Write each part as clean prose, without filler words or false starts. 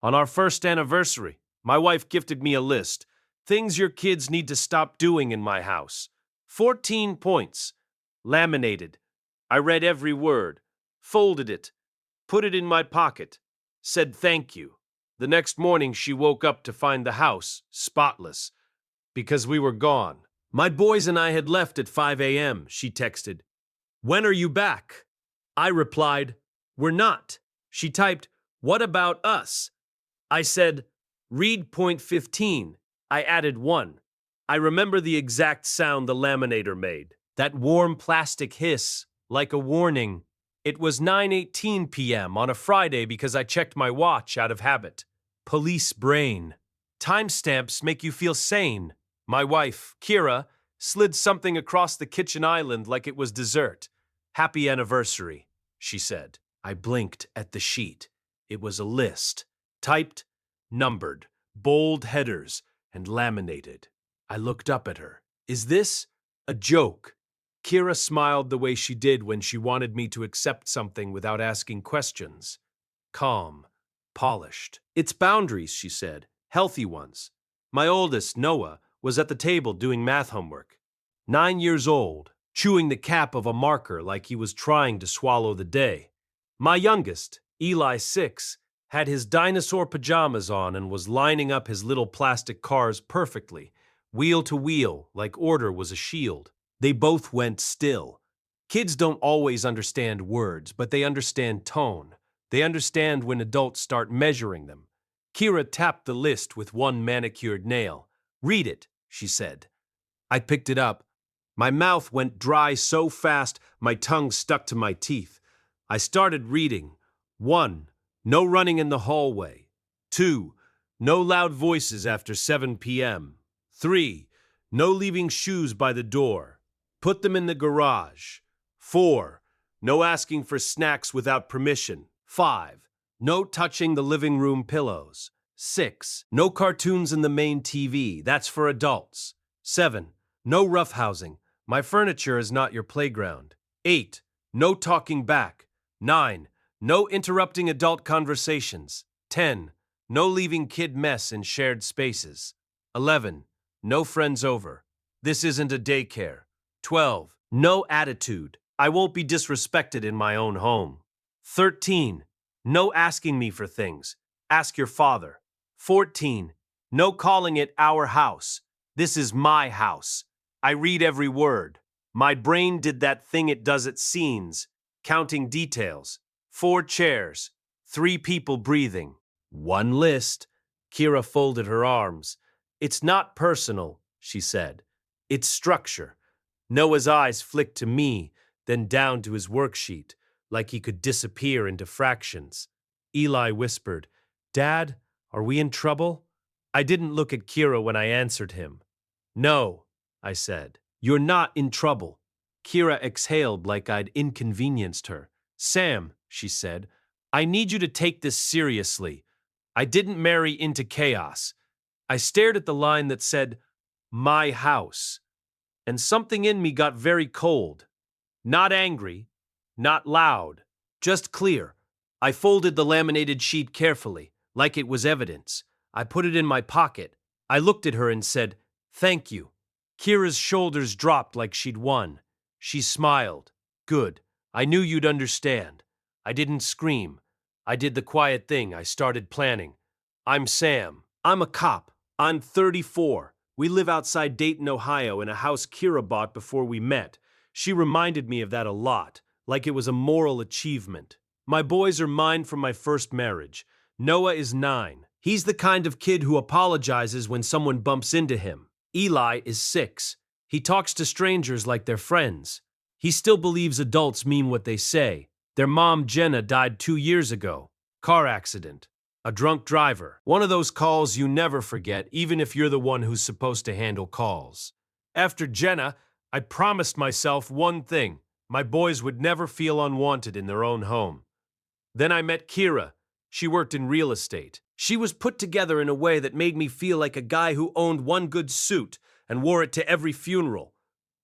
On our first anniversary, my wife gifted me a list. Things your kids need to stop doing in my house. 14 points. Laminated. I read every word, folded it, put it in my pocket, said thank you. The next morning she woke up to find the house spotless because we were gone. My boys and I had left at 5 a.m., she texted. When are you back? I replied, we're not. She typed, what about us? I said, read point 15. I added 1. I remember the exact sound the laminator made. That warm plastic hiss, like a warning. It was 9:18 p.m. on a Friday because I checked my watch out of habit. Police brain. Timestamps make you feel sane. My wife, Kira, slid something across the kitchen island like it was dessert. Happy anniversary, she said. I blinked at the sheet. It was a list. Typed, numbered, bold headers, and laminated. I looked up at her. Is this a joke? Kira smiled the way she did when she wanted me to accept something without asking questions. Calm, polished. It's boundaries, she said, healthy ones. My oldest, Noah, was at the table doing math homework. 9 years old, chewing the cap of a marker like he was trying to swallow the day. My youngest, Eli, 6, had his dinosaur pajamas on and was lining up his little plastic cars perfectly, wheel to wheel, like order was a shield. They both went still. Kids don't always understand words, but they understand tone. They understand when adults start measuring them. Kira tapped the list with one manicured nail. Read it, she said. I picked it up. My mouth went dry so fast my tongue stuck to my teeth. I started reading. 1. No running in the hallway. 2. No loud voices after 7 p.m. 3. No leaving shoes by the door. Put them in the garage. 4. No asking for snacks without permission. 5. No touching the living room pillows. 6. No cartoons in the main TV. That's for adults. 7. No roughhousing. My furniture is not your playground. 8. No talking back. 9. No interrupting adult conversations. 10. No leaving kid mess in shared spaces. 11. No friends over. This isn't a daycare. 12. No attitude. I won't be disrespected in my own home. 13. No asking me for things. Ask your father. 14. No calling it our house. This is my house. I read every word. My brain did that thing it does at scenes, counting details. 4 chairs, 3 people breathing. 1 list. Kira folded her arms. It's not personal, she said. It's structure. Noah's eyes flicked to me, then down to his worksheet, like he could disappear into fractions. Eli whispered, Dad, are we in trouble? I didn't look at Kira when I answered him. No, I said. You're not in trouble. Kira exhaled like I'd inconvenienced her. Sam, she said, I need you to take this seriously. I didn't marry into chaos. I stared at the line that said, my house, and something in me got very cold. Not angry, not loud, just clear. I folded the laminated sheet carefully, like it was evidence. I put it in my pocket. I looked at her and said, thank you. Kira's shoulders dropped like she'd won. She smiled. Good. I knew you'd understand. I didn't scream. I did the quiet thing. I started planning. I'm Sam. I'm a cop. I'm 34. We live outside Dayton, Ohio, in a house Kira bought before we met. She reminded me of that a lot, like it was a moral achievement. My boys are mine from my first marriage. Noah is 9. He's the kind of kid who apologizes when someone bumps into him. Eli is 6. He talks to strangers like they're friends. He still believes adults mean what they say. Their mom, Jenna, died 2 years ago. Car accident. A drunk driver. One of those calls you never forget, even if you're the one who's supposed to handle calls. After Jenna, I promised myself one thing. My boys would never feel unwanted in their own home. Then I met Kira. She worked in real estate. She was put together in a way that made me feel like a guy who owned one good suit and wore it to every funeral.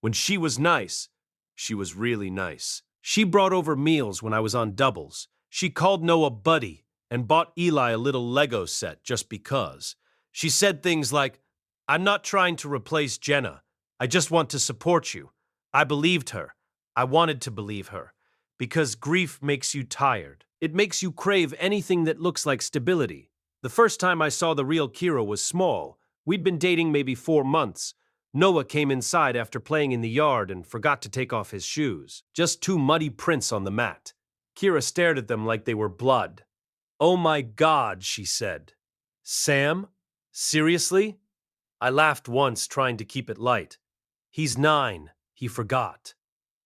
When she was nice, she was really nice. She brought over meals when I was on doubles. She called Noah buddy. and bought Eli a little Lego set just because. She said things like, "I'm not trying to replace Jenna. I just want to support you." I believed her. I wanted to believe her. Because grief makes you tired. It makes you crave anything that looks like stability. The first time I saw the real Kira was small. We'd been dating maybe 4 months. Noah came inside after playing in the yard and forgot to take off his shoes. Just two muddy prints on the mat. Kira stared at them like they were blood. "Oh my God," she said. "Sam? Seriously?" I laughed once, trying to keep it light. "He's 9. He forgot."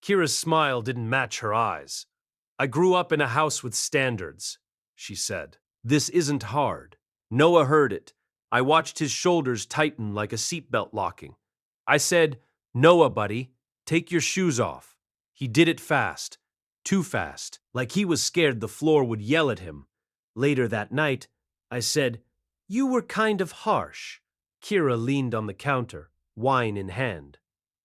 Kira's smile didn't match her eyes. "I grew up in a house with standards," she said. "This isn't hard." Noah heard it. I watched his shoulders tighten like a seatbelt locking. I said, "Noah, buddy, take your shoes off." He did it fast. Too fast, like he was scared the floor would yell at him. Later that night, I said, "You were kind of harsh." Kira leaned on the counter, wine in hand.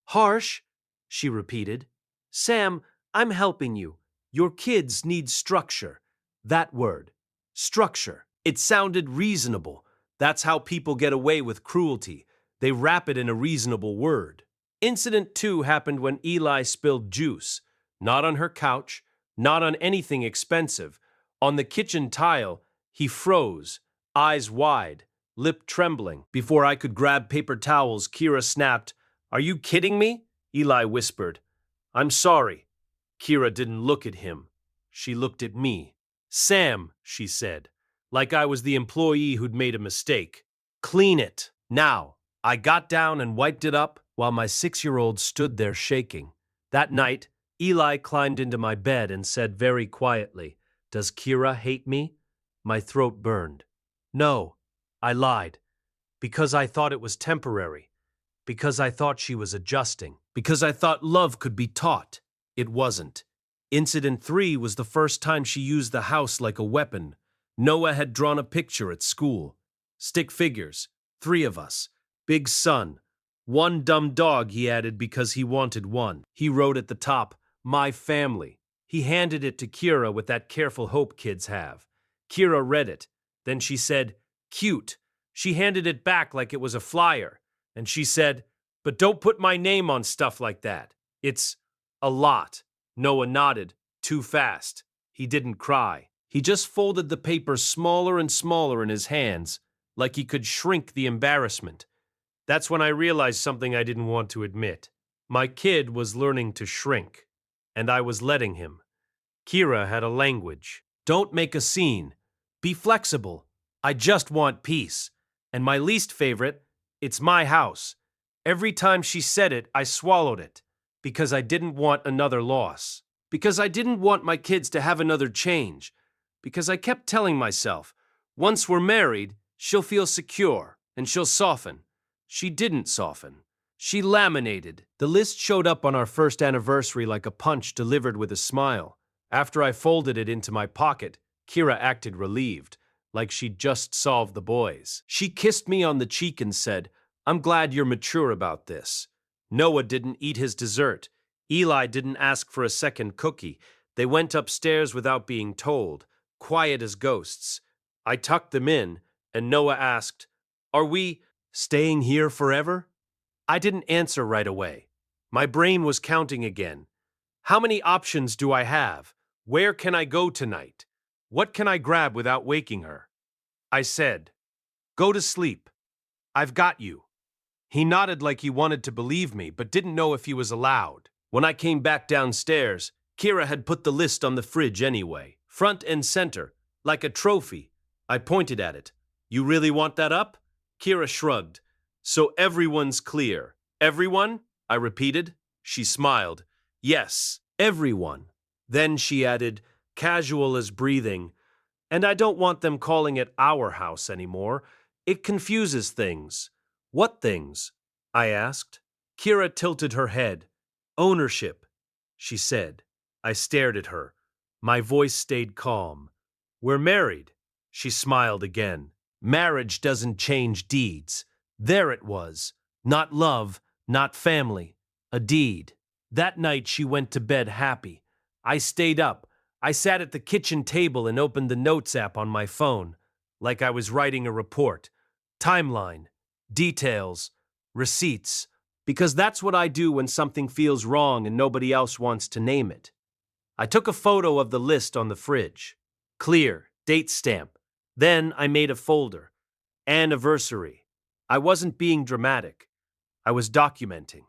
"Harsh?" she repeated. "Sam, I'm helping you. Your kids need structure." That word. Structure. It sounded reasonable. That's how people get away with cruelty. They wrap it in a reasonable word. Incident 2 happened when Eli spilled juice. Not on her couch, not on anything expensive. On the kitchen tile, he froze, eyes wide, lip trembling. Before I could grab paper towels, Kira snapped, "Are you kidding me?" Eli whispered, "I'm sorry." Kira didn't look at him. She looked at me. "Sam," she said, like I was the employee who'd made a mistake. "Clean it, now." I got down and wiped it up while my 6-year-old stood there shaking. That night, Eli climbed into my bed and said very quietly, "Does Kira hate me?" My throat burned. No, I lied. Because I thought it was temporary. Because I thought she was adjusting. Because I thought love could be taught. It wasn't. Incident 3 was the first time she used the house like a weapon. Noah had drawn a picture at school. Stick figures. 3 of us. Big sun. One dumb dog, he added, because he wanted one. He wrote at the top, "My family." He handed it to Kira with that careful hope kids have. Kira read it. Then she said, "Cute." She handed it back like it was a flyer. And she said, "But don't put my name on stuff like that. It's a lot." Noah nodded. Too fast. He didn't cry. He just folded the paper smaller and smaller in his hands, like he could shrink the embarrassment. That's when I realized something I didn't want to admit. My kid was learning to shrink, and I was letting him. Kira had a language. "Don't make a scene. Be flexible. I just want peace." And my least favorite, "It's my house." Every time she said it, I swallowed it. Because I didn't want another loss. Because I didn't want my kids to have another change. Because I kept telling myself, once we're married, she'll feel secure, and she'll soften. She didn't soften. She laminated. The list showed up on our first anniversary like a punch delivered with a smile. After I folded it into my pocket, Kira acted relieved, like she'd just solved the boys. She kissed me on the cheek and said, "I'm glad you're mature about this." Noah didn't eat his dessert. Eli didn't ask for a second cookie. They went upstairs without being told, quiet as ghosts. I tucked them in, and Noah asked, "Are we staying here forever?" I didn't answer right away. My brain was counting again. How many options do I have? Where can I go tonight? What can I grab without waking her? I said, "Go to sleep. I've got you." He nodded like he wanted to believe me, but didn't know if he was allowed. When I came back downstairs, Kira had put the list on the fridge anyway, front and center, like a trophy. I pointed at it. "You really want that up?" Kira shrugged. "So everyone's clear." "Everyone?" I repeated. She smiled. "Yes, everyone." Then she added, casual as breathing, "And I don't want them calling it our house anymore. It confuses things." "What things?" I asked. Kira tilted her head. "Ownership," she said. I stared at her. My voice stayed calm. "We're married." She smiled again. "Marriage doesn't change deeds." There it was. Not love, not family. A deed. That night she went to bed happy. I stayed up. I sat at the kitchen table and opened the Notes app on my phone, like I was writing a report. Timeline, details, receipts, because that's what I do when something feels wrong and nobody else wants to name it. I took a photo of the list on the fridge. Clear, date stamp. Then I made a folder. Anniversary. I wasn't being dramatic. I was documenting.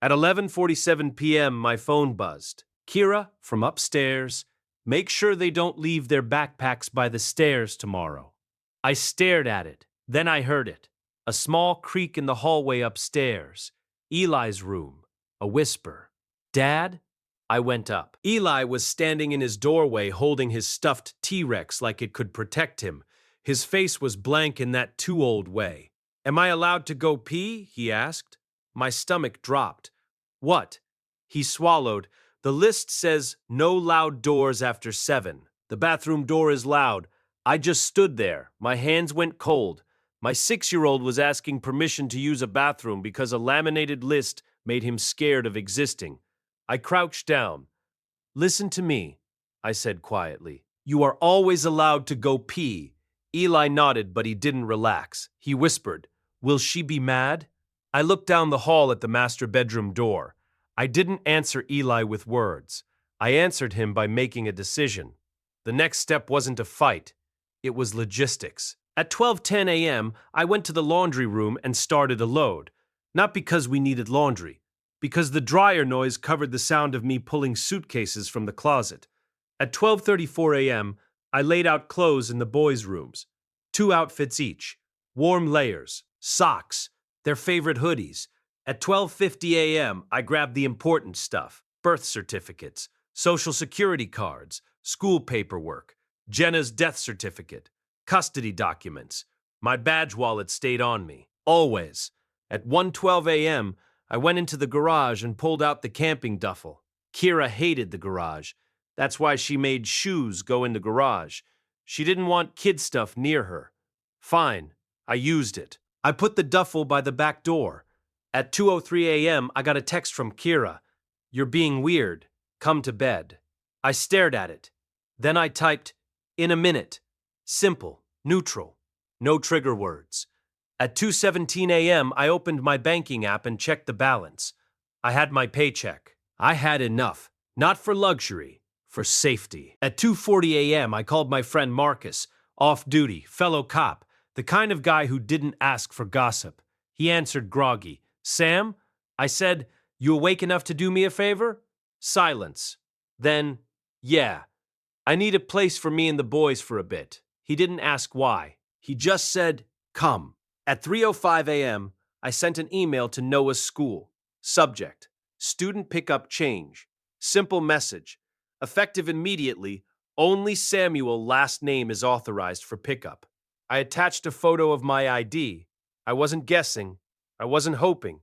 At 11:47 p.m., my phone buzzed. Kira, from upstairs. Make sure they don't leave their backpacks by the stairs tomorrow. I stared at it. Then I heard it. A small creak in the hallway upstairs. Eli's room. A whisper. Dad? I went up. Eli was standing in his doorway holding his stuffed T-Rex like it could protect him. His face was blank in that too old way. Am I allowed to go pee? He asked. My stomach dropped. What? He swallowed. The list says no loud doors after 7. The bathroom door is loud. I just stood there. My hands went cold. My 6-year-old was asking permission to use a bathroom because a laminated list made him scared of existing. I crouched down. Listen to me, I said quietly. You are always allowed to go pee. Eli nodded, but he didn't relax. He whispered, Will she be mad? I looked down the hall at the master bedroom door. I didn't answer Eli with words. I answered him by making a decision. The next step wasn't a fight. It was logistics. At 12:10 a.m., I went to the laundry room and started a load. Not because we needed laundry, because the dryer noise covered the sound of me pulling suitcases from the closet. At 12:34 a.m., I laid out clothes in the boys' rooms. 2 outfits each. Warm layers, socks, their favorite hoodies. At 12:50 a.m., I grabbed the important stuff. Birth certificates, social security cards, school paperwork, Jenna's death certificate, custody documents. My badge wallet stayed on me, always. At 1:12 a.m., I went into the garage and pulled out the camping duffel. Kira hated the garage. That's why she made shoes go in the garage. She didn't want kid stuff near her. Fine, I used it. I put the duffel by the back door. At 2:03 a.m., I got a text from Kira. You're being weird. Come to bed. I stared at it. Then I typed, in a minute. Simple, neutral, no trigger words. At 2:17 a.m., I opened my banking app and checked the balance. I had my paycheck. I had enough, not for luxury, for safety. At 2:40 a.m., I called my friend Marcus, off-duty, fellow cop, the kind of guy who didn't ask for gossip. He answered groggy. Sam? I said, you awake enough to do me a favor? Silence. Then, yeah. I need a place for me and the boys for a bit. He didn't ask why. He just said, come. At 3:05 a.m., I sent an email to Noah's school. Subject, student pickup change. Simple message. Effective immediately, only Samuel last name is authorized for pickup. I attached a photo of my ID. I wasn't guessing. I wasn't hoping.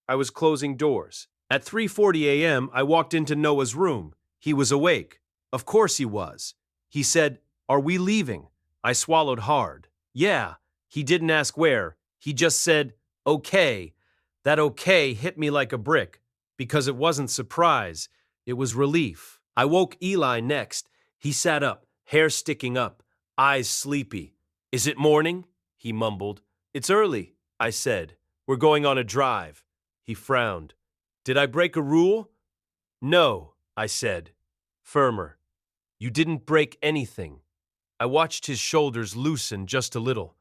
I was closing doors. At 3:40 a.m., I walked into Noah's room. He was awake. Of course he was. He said, are we leaving? I swallowed hard. Yeah. He didn't ask where. He just said, okay. That okay hit me like a brick, because it wasn't surprise. It was relief. I woke Eli next. He sat up, hair sticking up, eyes sleepy. Is it morning? He mumbled. It's early, I said. We're going on a drive. He frowned. Did I break a rule? No, I said. Firmer. You didn't break anything. I watched his shoulders loosen just a little.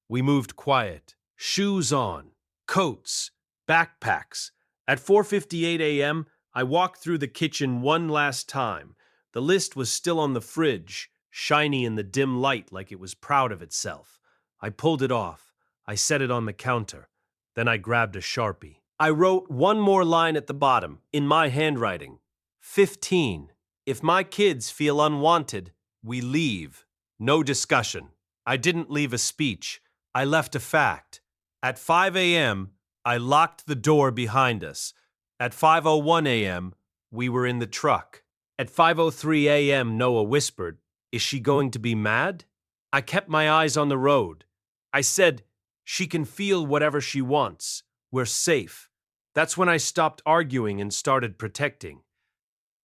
We moved quiet. Shoes on. Coats. Backpacks. At 4:58 a.m., I walked through the kitchen one last time. The list was still on the fridge, shiny in the dim light like it was proud of itself. I pulled it off. I set it on the counter. Then I grabbed a Sharpie. I wrote one more line at the bottom, in my handwriting. 15. If my kids feel unwanted, we leave. No discussion. I didn't leave a speech. I left a fact. At 5 a.m., I locked the door behind us. At 5:01 a.m., we were in the truck. At 5:03 a.m., Noah whispered, Is she going to be mad? I kept my eyes on the road. I said, She can feel whatever she wants. We're safe. That's when I stopped arguing and started protecting.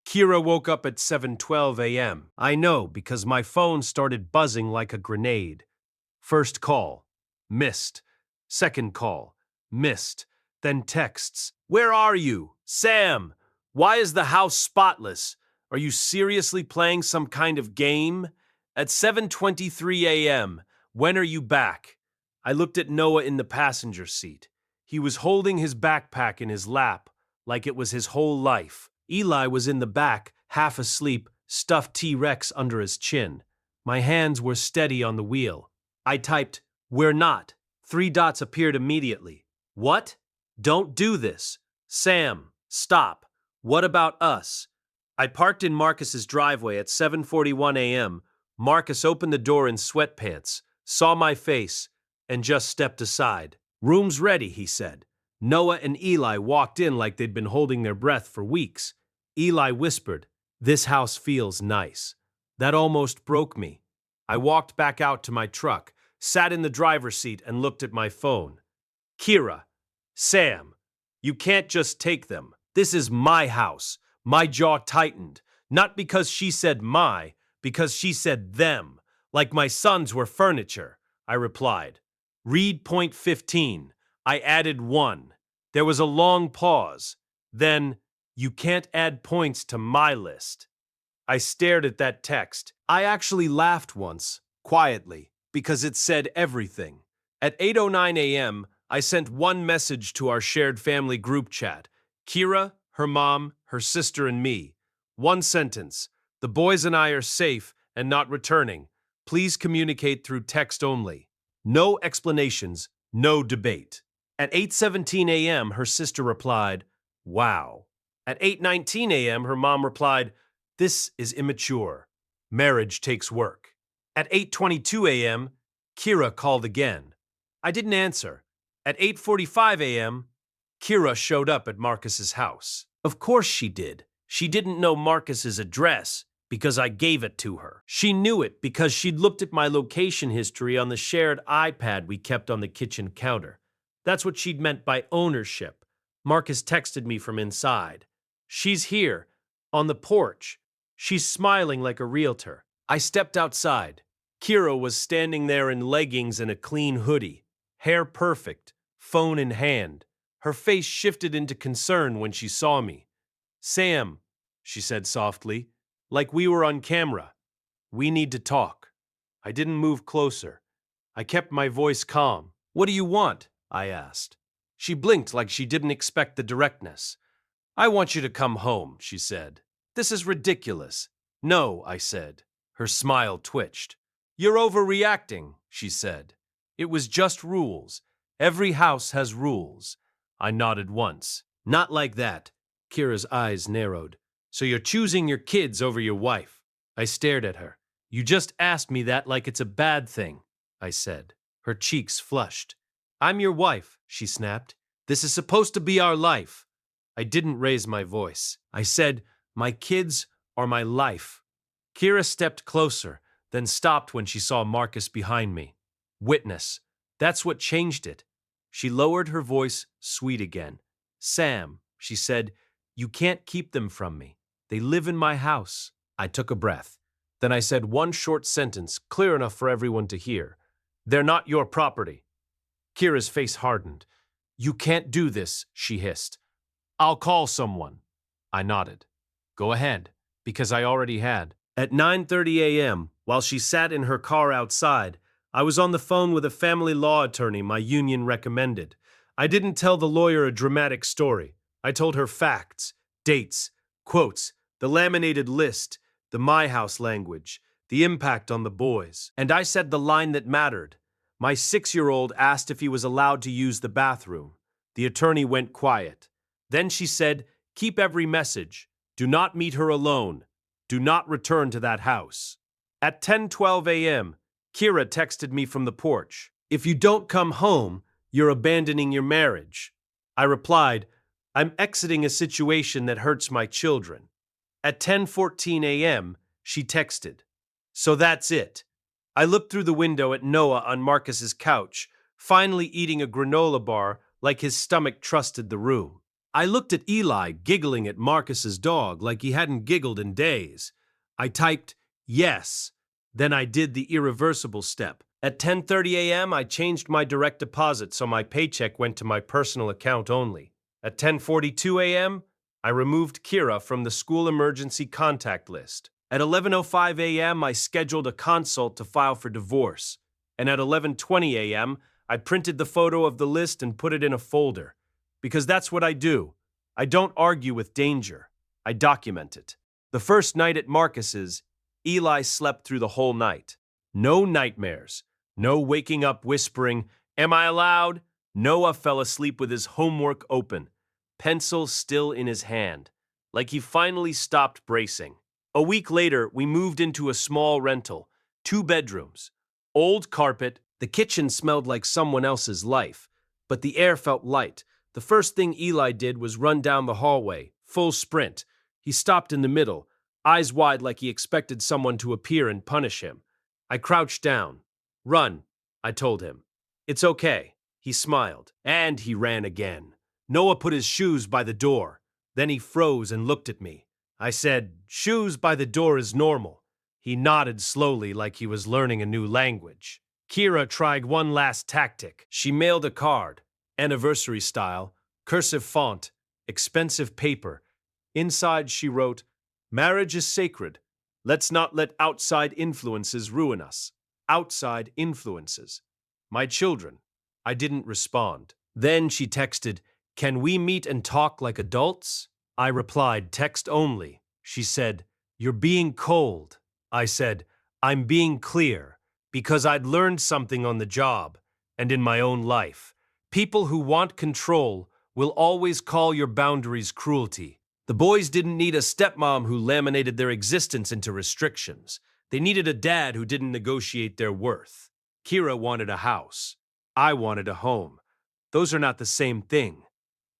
Kira woke up at 7:12 a.m. I know because my phone started buzzing like a grenade. First call, missed. Second call, missed. Then texts. Where are you? Sam! Why is the house spotless? Are you seriously playing some kind of game? At 7:23 a.m., when are you back? I looked at Noah in the passenger seat. He was holding his backpack in his lap like it was his whole life. Eli was in the back, half asleep, stuffed T-Rex under his chin. My hands were steady on the wheel. I typed, "We're not." 3 dots appeared immediately. What? Don't do this. Sam, stop. What about us? I parked in Marcus's driveway at 7:41 a.m. Marcus opened the door in sweatpants, saw my face, and just stepped aside. Room's ready, he said. Noah and Eli walked in like they'd been holding their breath for weeks. Eli whispered, "This house feels nice." That almost broke me. I walked back out to my truck, sat in the driver's seat, and looked at my phone. Kira, Sam, you can't just take them. This is my house. My jaw tightened. Not because she said my, because she said them. Like my sons were furniture, I replied. Read point 15. I added 1. There was a long pause. Then, you can't add points to my list. I stared at that text. I actually laughed once, quietly, because it said everything. At 8:09 a.m., I sent one message to our shared family group chat. Kira, her mom, her sister, and me. One sentence. The boys and I are safe and not returning. Please communicate through text only. No explanations, no debate. At 8:17 a.m., her sister replied, "Wow." At 8:19 a.m., her mom replied, "This is immature. Marriage takes work." At 8:22 a.m., Kira called again. I didn't answer. At 8:45 a.m., Kira showed up at Marcus's house. Of course she did. She didn't know Marcus's address because I gave it to her. She knew it because she'd looked at my location history on the shared iPad we kept on the kitchen counter. That's what she'd meant by ownership. Marcus texted me from inside. She's here, on the porch. She's smiling like a realtor. I stepped outside. Kira was standing there in leggings and a clean hoodie, hair perfect, phone in hand. Her face shifted into concern when she saw me. "Sam," she said softly, like we were on camera. "We need to talk." I didn't move closer. I kept my voice calm. "What do you want?" I asked. She blinked like she didn't expect the directness. "I want you to come home," she said. "This is ridiculous." "No," I said. Her smile twitched. "You're overreacting," she said. "It was just rules. Every house has rules." I nodded once. "Not like that." Kira's eyes narrowed. "So you're choosing your kids over your wife." I stared at her. "You just asked me that like it's a bad thing," I said. Her cheeks flushed. "I'm your wife," she snapped. "This is supposed to be our life." I didn't raise my voice. I said, "My kids are my life." Kira stepped closer, then stopped when she saw Marcus behind me. Witness. That's what changed it. She lowered her voice, sweet again. "Sam," she said, "you can't keep them from me. They live in my house." I took a breath. Then I said one short sentence, clear enough for everyone to hear. "They're not your property." Kira's face hardened. "You can't do this," she hissed. "I'll call someone." I nodded. "Go ahead," because I already had. At 9:30 a.m., while she sat in her car outside, I was on the phone with a family law attorney my union recommended. I didn't tell the lawyer a dramatic story. I told her facts, dates, quotes, the laminated list, the my house language, the impact on the boys. And I said the line that mattered. My 6-year-old asked if he was allowed to use the bathroom. The attorney went quiet. Then she said, "Keep every message. Do not meet her alone. Do not return to that house." At 10:12 a.m., Kira texted me from the porch. "If you don't come home, you're abandoning your marriage." I replied, "I'm exiting a situation that hurts my children." At 10:14 a.m., she texted, "So that's it." I looked through the window at Noah on Marcus's couch, finally eating a granola bar like his stomach trusted the room. I looked at Eli giggling at Marcus's dog like he hadn't giggled in days. I typed, yes. Then I did the irreversible step. At 10:30 a.m., I changed my direct deposit so my paycheck went to my personal account only. At 10:42 a.m., I removed Kira from the school emergency contact list. At 11:05 a.m., I scheduled a consult to file for divorce. And at 11:20 a.m., I printed the photo of the list and put it in a folder. Because that's what I do. I don't argue with danger. I document it. The first night at Marcus's, Eli slept through the whole night. No nightmares. No waking up whispering, "Am I allowed?" Noah fell asleep with his homework open, pencil still in his hand, like he finally stopped bracing. A week later, we moved into a small rental, 2 bedrooms. Old carpet, the kitchen smelled like someone else's life, but the air felt light. The first thing Eli did was run down the hallway, full sprint. He stopped in the middle, eyes wide like he expected someone to appear and punish him. I crouched down. "Run," I told him. "It's okay." He smiled, and he ran again. Noah put his shoes by the door. Then he froze and looked at me. I said, "Shoes by the door is normal." He nodded slowly like he was learning a new language. Kira tried one last tactic. She mailed a card, anniversary style, cursive font, expensive paper. Inside she wrote, "Marriage is sacred. Let's not let outside influences ruin us." Outside influences. My children. I didn't respond. Then she texted, "Can we meet and talk like adults?" I replied, "Text only." She said, "You're being cold." I said, "I'm being clear," because I'd learned something on the job and in my own life. People who want control will always call your boundaries cruelty. The boys didn't need a stepmom who laminated their existence into restrictions. They needed a dad who didn't negotiate their worth. Kira wanted a house. I wanted a home. Those are not the same thing.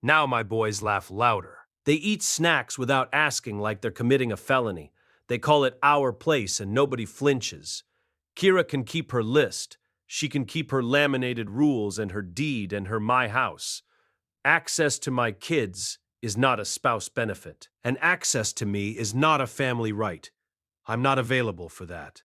Now my boys laugh louder. They eat snacks without asking like they're committing a felony. They call it our place and nobody flinches. Kira can keep her list. She can keep her laminated rules and her deed and her my house. Access to my kids is not a spouse benefit, and access to me is not a family right. I'm not available for that.